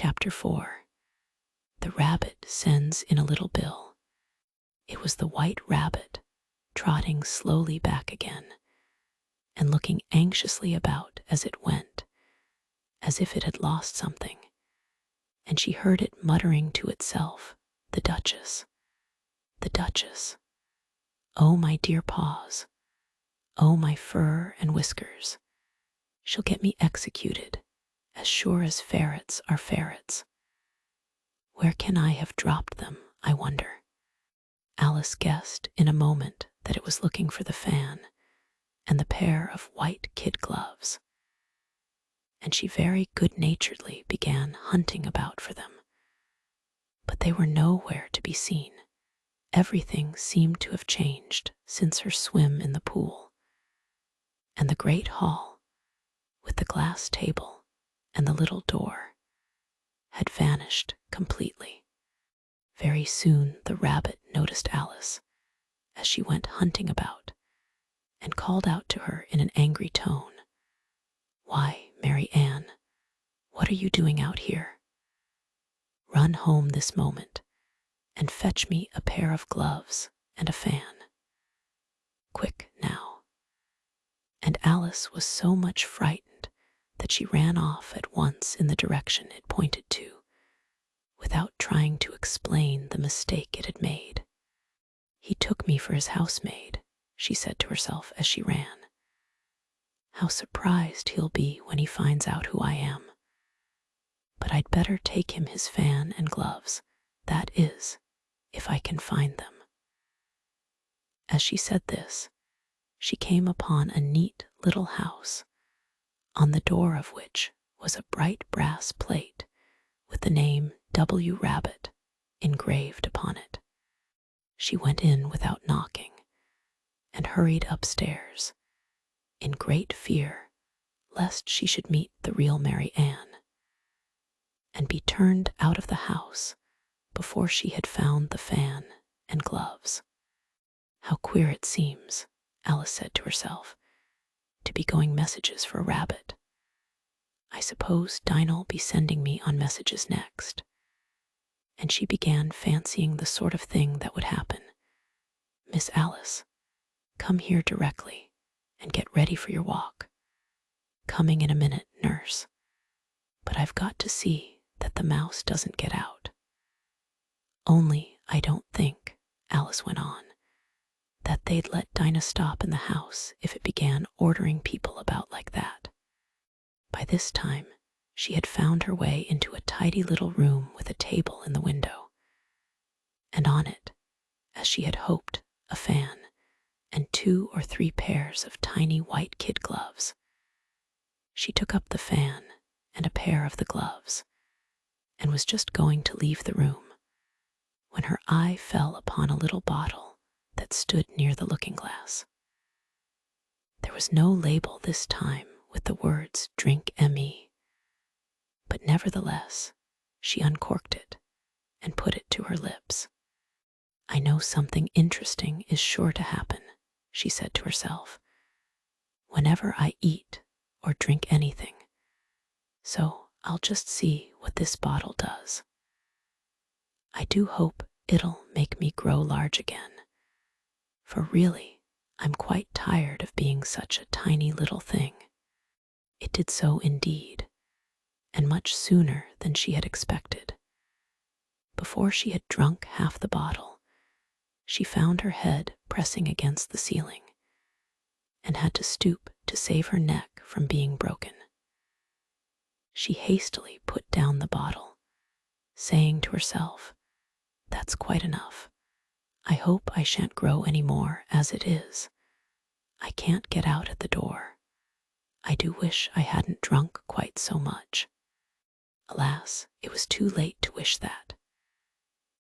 Chapter 4. The Rabbit Sends in a Little Bill. It was the White Rabbit, trotting slowly back again, and looking anxiously about as it went, as if it had lost something, and she heard it muttering to itself, "The Duchess, the Duchess. Oh, my dear paws. Oh, my fur and whiskers. She'll get me executed, as sure as ferrets are ferrets. Where can I have dropped them, I wonder?" Alice guessed in a moment that it was looking for the fan and the pair of white kid gloves, and she very good-naturedly began hunting about for them. But they were nowhere to be seen. Everything seemed to have changed since her swim in the pool, and the great hall, with the glass table and the little door, had vanished completely. Very soon the rabbit noticed Alice as she went hunting about, and called out to her in an angry tone, "Why, Mary Ann, what are you doing out here? Run home this moment and fetch me a pair of gloves and a fan. Quick now." And Alice was so much frightened that she ran off at once in the direction it pointed to, without trying to explain the mistake it had made. "He took me for his housemaid," she said to herself as she ran. "How surprised he'll be when he finds out who I am. But I'd better take him his fan and gloves, that is, if I can find them." As she said this, she came upon a neat little house, on the door of which was a bright brass plate with the name W. Rabbit engraved upon it. She went in without knocking, and hurried upstairs, in great fear lest she should meet the real Mary Ann, and be turned out of the house before she had found the fan and gloves. "How queer it seems," Alice said to herself, "to be going messages for a rabbit. I suppose Dinah'll be sending me on messages next." And she began fancying the sort of thing that would happen. "Miss Alice, come here directly and get ready for your walk. Coming in a minute, nurse. But I've got to see that the mouse doesn't get out. Only I don't think," Alice went on, "that they'd let Dinah stop in the house if it began ordering people about like that." By this time, she had found her way into a tidy little room with a table in the window, and on it, as she had hoped, a fan and 2 or 3 pairs of tiny white kid gloves. She took up the fan and a pair of the gloves, and was just going to leave the room, when her eye fell upon a little bottle that stood near the looking-glass. There was no label this time with the words "Drink ME," but nevertheless she uncorked it and put it to her lips. "I know something interesting is sure to happen," she said to herself, "whenever I eat or drink anything, so I'll just see what this bottle does. I do hope it'll make me grow large again, for really I'm quite tired of being such a tiny little thing." It did so indeed, and much sooner than she had expected. Before she had drunk half the bottle, she found her head pressing against the ceiling, and had to stoop to save her neck from being broken. She hastily put down the bottle, saying to herself, "That's quite enough. I hope I shan't grow any more as it is. I can't get out at the door. I do wish I hadn't drunk quite so much." Alas, it was too late to wish that.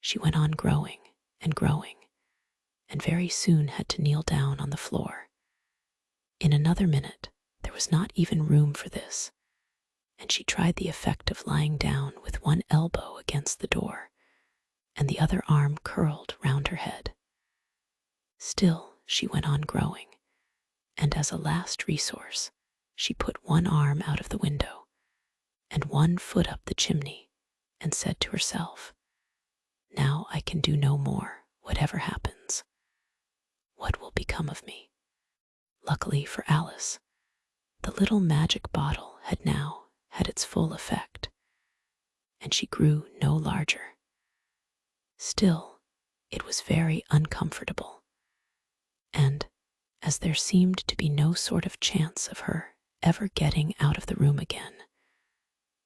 She went on growing and growing, and very soon had to kneel down on the floor. In another minute there was not even room for this, and she tried the effect of lying down with one elbow against the door, and the other arm curled round her head. Still she went on growing, and as a last resource, she put one arm out of the window and one foot up the chimney and said to herself, "Now I can do no more, whatever happens. What will become of me?" Luckily for Alice, the little magic bottle had now had its full effect, and she grew no larger. Still, it was very uncomfortable, and as there seemed to be no sort of chance of her ever getting out of the room again,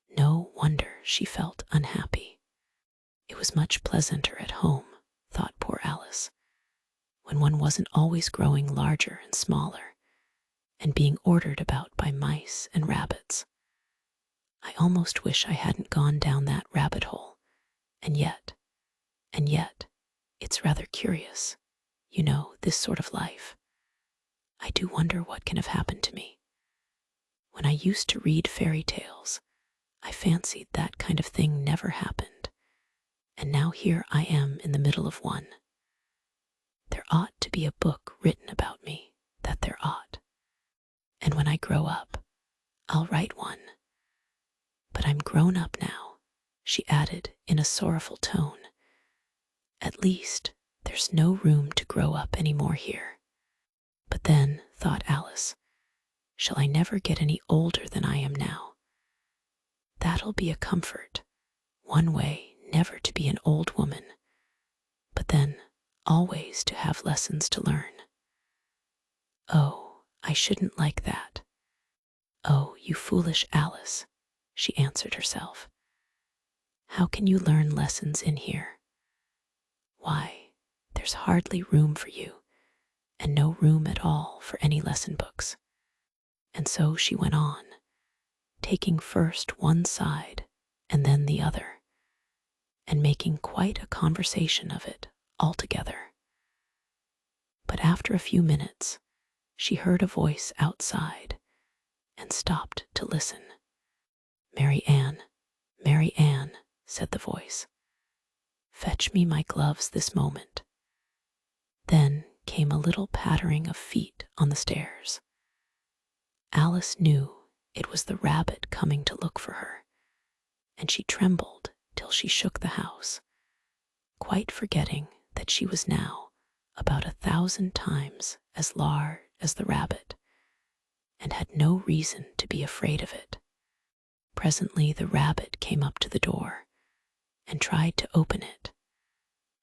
no wonder she felt unhappy. It was much pleasanter at home, thought poor Alice, when one wasn't always growing larger and smaller and being ordered about by mice and rabbits. I almost wish I hadn't gone down that rabbit hole, and yet, it's rather curious, this sort of life. I do wonder what can have happened to me. When I used to read fairy tales, I fancied that kind of thing never happened, and now here I am in the middle of one. There ought to be a book written about me, that there ought. And when I grow up, I'll write one. But I'm grown up now, she added in a sorrowful tone. At least, there's no room to grow up any more here. But then, thought Alice, shall I never get any older than I am now? That'll be a comfort. One way never to be an old woman, but then always to have lessons to learn. Oh, I shouldn't like that. Oh, you foolish Alice, she answered herself. How can you learn lessons in here? Why, there's hardly room for you, and no room at all for any lesson books. And so she went on, taking first one side and then the other, and making quite a conversation of it altogether. But after a few minutes, she heard a voice outside and stopped to listen. "Mary Ann, Mary Ann," said the voice, "fetch me my gloves this moment." Then came a little pattering of feet on the stairs. Alice knew it was the rabbit coming to look for her, and she trembled till she shook the house, quite forgetting that she was now about 1,000 times as large as the rabbit, and had no reason to be afraid of it. Presently the rabbit came up to the door and tried to open it,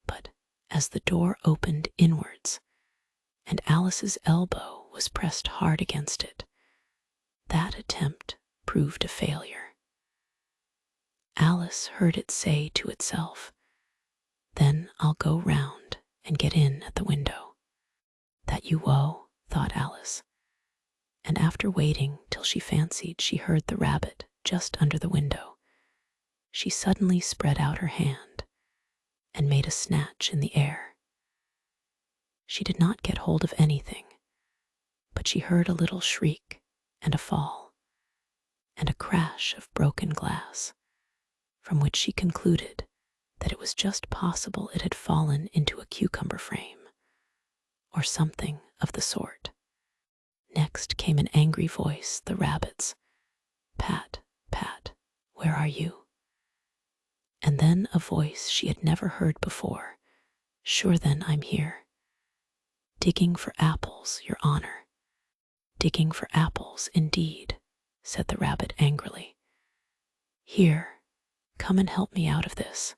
but as the door opened inwards and Alice's elbow was pressed hard against it, that attempt proved a failure. Alice heard it say to itself, "Then I'll go round and get in at the window." "That you woe," thought Alice, and after waiting till she fancied she heard the rabbit just under the window, she suddenly spread out her hand and made a snatch in the air. She did not get hold of anything, but she heard a little shriek and a fall, and a crash of broken glass, from which she concluded that it was just possible it had fallen into a cucumber frame, or something of the sort. Next came an angry voice, the rabbit's, "Pat, Pat, where are you?" And then a voice she had never heard before, "Sure then I'm here." "Digging for apples, your honor." "Digging for apples, indeed," said the rabbit angrily. "Here, come and help me out of this."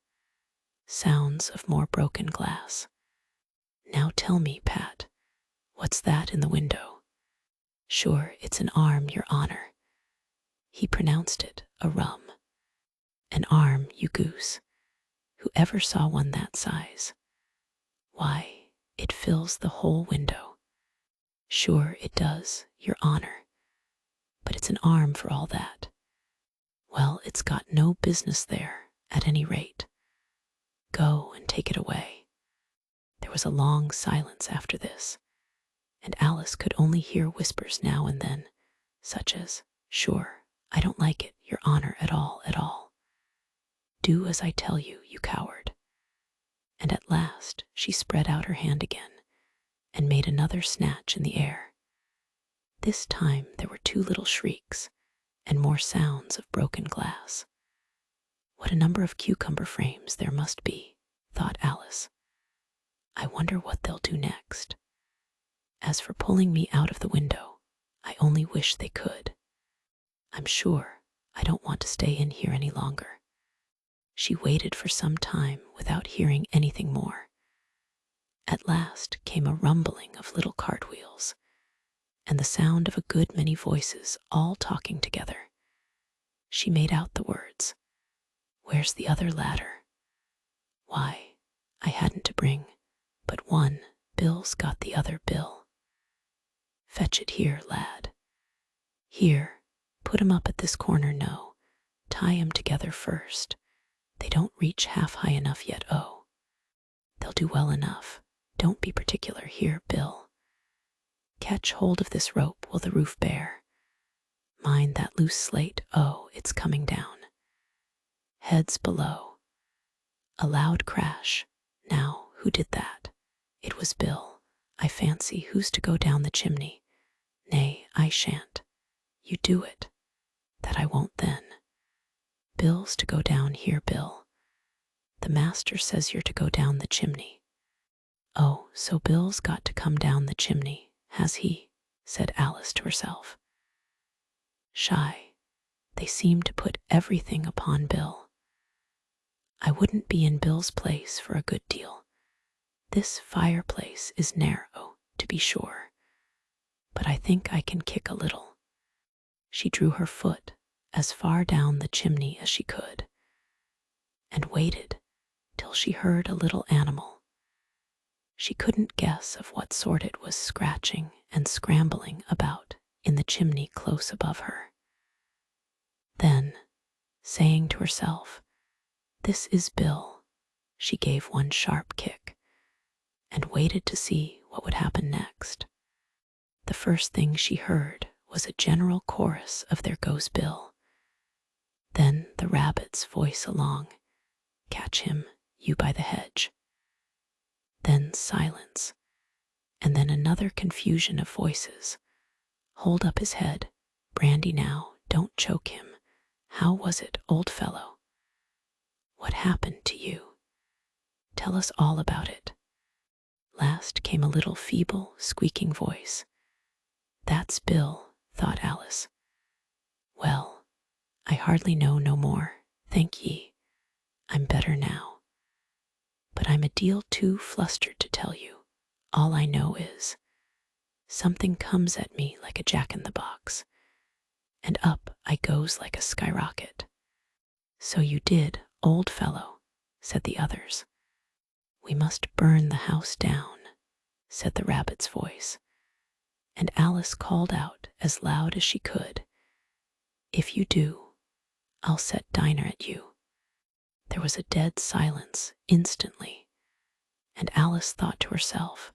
Sounds of more broken glass. "Now tell me, Pat, what's that in the window?" "Sure, it's an arm, your honor." He pronounced it a rum. "An arm, you goose. Who ever saw one that size? Why, it fills the whole window." "Sure it does, your honor. But it's an arm for all that." "Well, it's got no business there, at any rate. Go and take it away." There was a long silence after this, and Alice could only hear whispers now and then, such as, "Sure, I don't like it, your honor, at all, at all. Do as I tell you, you coward." And at last she spread out her hand again and made another snatch in the air. This time there were two little shrieks and more sounds of broken glass. What a number of cucumber frames there must be, thought Alice. I wonder what they'll do next. As for pulling me out of the window, I only wish they could. I'm sure I don't want to stay in here any longer. She waited for some time without hearing anything more. At last came a rumbling of little cartwheels, and the sound of a good many voices all talking together. She made out the words, "Where's the other ladder? Why, I hadn't to bring but one. Bill's got the other bill. Fetch it here, lad. Here, put 'em up at this corner. No, tie 'em together first. They don't reach half high enough yet. Oh, they'll do well enough. Don't be particular. Here, Bill. Catch hold of this rope. Will the roof bear? Mind that loose slate. Oh, it's coming down. Heads below." A loud crash. Now, who did that? It was Bill, I fancy. Who's to go down the chimney? Nay, I shan't. You do it. That I won't then. Bill's to go down. Here, Bill. The master says you're to go down the chimney. Oh, so Bill's got to come down the chimney, has he? Said Alice to herself. Shy. They seem to put everything upon Bill. I wouldn't be in Bill's place for a good deal. This fireplace is narrow, to be sure, but I think I can kick a little. She drew her foot as far down the chimney as she could, and waited till she heard a little animal. She couldn't guess of what sort it was, scratching and scrambling about in the chimney close above her. Then, saying to herself, "This is Bill," she gave one sharp kick, and waited to see what would happen next. The first thing she heard was a general chorus of "There goes Bill." Then the rabbit's voice along, "Catch him, you by the hedge." Then silence, and then another confusion of voices. "Hold up his head, Brandy, now, don't choke him. How was it, old fellow? What happened to you? Tell us all about it." Last came a little feeble, squeaking voice. "That's Bill," thought Alice. "Well, I hardly know no more, thank ye. I'm better now. But I'm a deal too flustered to tell you. All I know is, something comes at me like a jack-in-the-box, and up I goes like a skyrocket." "So you did, old fellow," said the others. "We must burn the house down," said the rabbit's voice, and Alice called out as loud as she could, "If you do, I'll set Dinah at you." There was a dead silence instantly, and Alice thought to herself,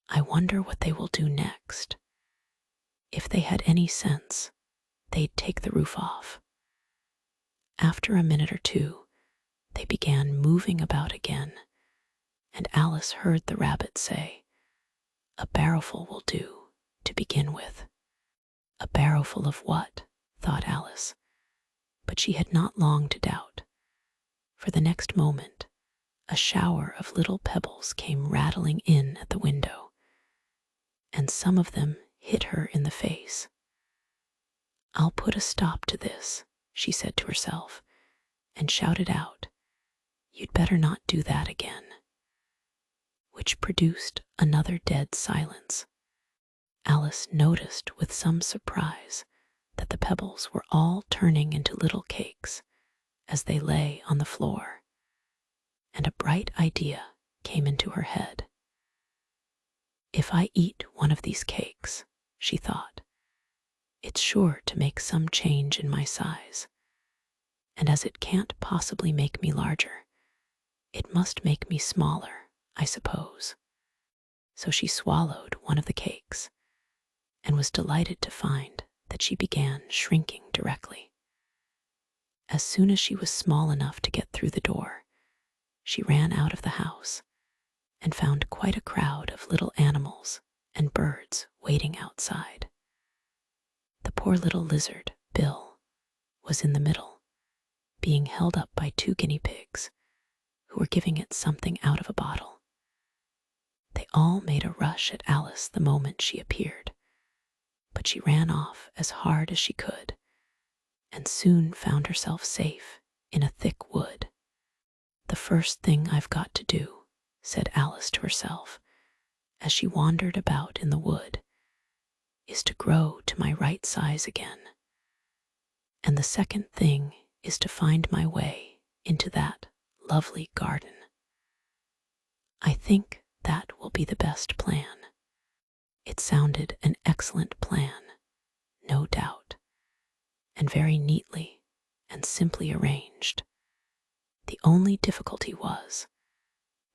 "I wonder what they will do next. If they had any sense, they'd take the roof off." After a minute or two, they began moving about again, and Alice heard the rabbit say, "A barrowful will do, to begin with." A barrowful of what? Thought Alice, but she had not long to doubt, for the next moment a shower of little pebbles came rattling in at the window, and some of them hit her in the face. "I'll put a stop to this," she said to herself, and shouted out, "You'd better not do that again," which produced another dead silence. Alice noticed with some surprise that the pebbles were all turning into little cakes as they lay on the floor, and a bright idea came into her head. "If I eat one of these cakes," she thought, "it's sure to make some change in my size, and as it can't possibly make me larger, it must make me smaller, I suppose." So she swallowed one of the cakes, and was delighted to find that she began shrinking directly. As soon as she was small enough to get through the door, she ran out of the house and found quite a crowd of little animals and birds waiting outside. The poor little lizard, Bill, was in the middle, being held up by 2 guinea pigs who were giving it something out of a bottle. They all made a rush at Alice the moment she appeared, but she ran off as hard as she could and soon found herself safe in a thick wood. "The first thing I've got to do," said Alice to herself as she wandered about in the wood, "is to grow to my right size again. And the second thing is to find my way into that lovely garden. I think that will be the best plan." It sounded an excellent plan, no doubt, and very neatly and simply arranged. The only difficulty was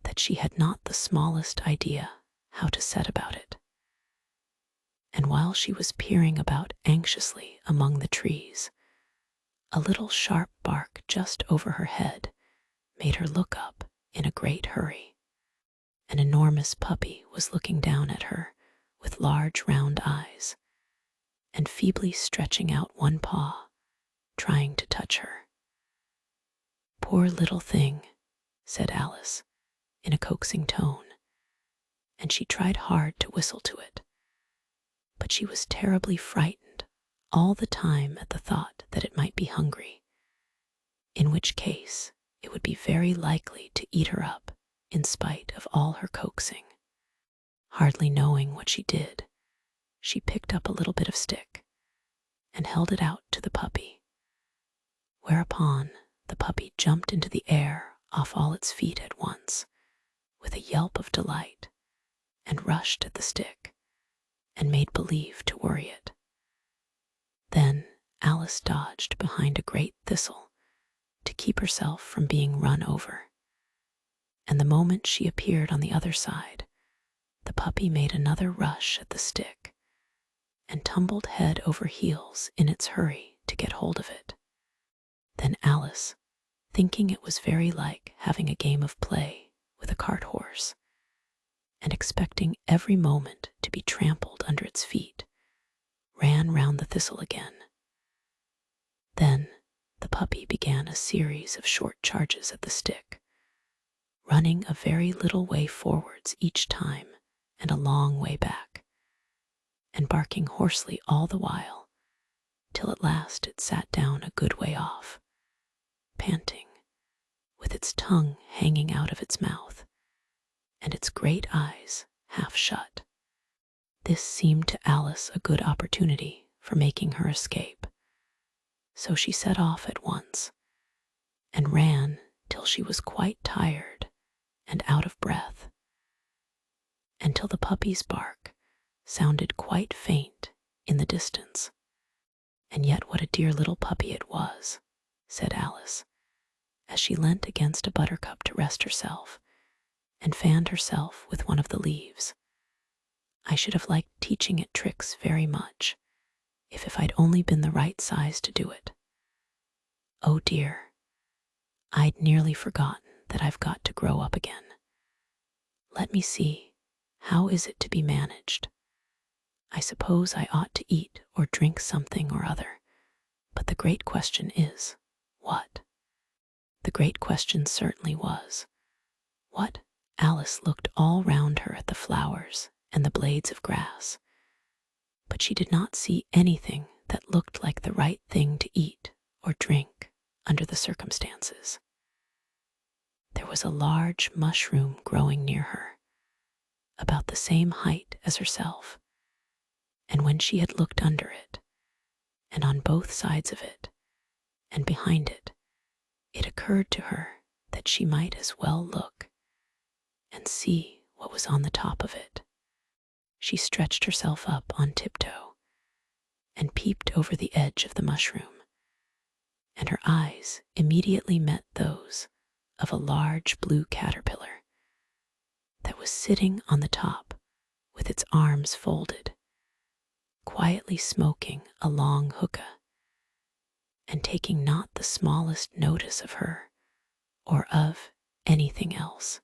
that she had not the smallest idea how to set about it. And while she was peering about anxiously among the trees, a little sharp bark just over her head made her look up in a great hurry. An enormous puppy was looking down at her with large round eyes and feebly stretching out one paw, trying to touch her. "Poor little thing," said Alice in a coaxing tone, and she tried hard to whistle to it. But she was terribly frightened all the time at the thought that it might be hungry, in which case it would be very likely to eat her up in spite of all her coaxing. Hardly knowing what she did, she picked up a little bit of stick and held it out to the puppy, whereupon the puppy jumped into the air off all its feet at once with a yelp of delight and rushed at the stick and made believe to worry it. Then Alice dodged behind a great thistle to keep herself from being run over, and the moment she appeared on the other side, the puppy made another rush at the stick and tumbled head over heels in its hurry to get hold of it. Then Alice, thinking it was very like having a game of play with a cart horse, and expecting every moment to be trampled under its feet, ran round the thistle again. Then the puppy began a series of short charges at the stick, running a very little way forwards each time and a long way back, and barking hoarsely all the while, till at last it sat down a good way off, panting, with its tongue hanging out of its mouth, and its great eyes half shut. This seemed to Alice a good opportunity for making her escape, so she set off at once, and ran till she was quite tired and out of breath, until the puppy's bark sounded quite faint in the distance. "And yet what a dear little puppy it was," said Alice, as she leant against a buttercup to rest herself and fanned herself with one of the leaves. "I should have liked teaching it tricks very much, if I'd only been the right size to do it. Oh dear, I'd nearly forgotten that I've got to grow up again. Let me see, how is it to be managed? I suppose I ought to eat or drink something or other, but the great question is, what?" The great question certainly was, what? Alice looked all round her at the flowers and the blades of grass, but she did not see anything that looked like the right thing to eat or drink under the circumstances. There was a large mushroom growing near her, about the same height as herself, and when she had looked under it, and on both sides of it, and behind it, it occurred to her that she might as well look and see what was on the top of it. She stretched herself up on tiptoe and peeped over the edge of the mushroom, and her eyes immediately met those of a large blue caterpillar that was sitting on the top with its arms folded, quietly smoking a long hookah, and taking not the smallest notice of her or of anything else.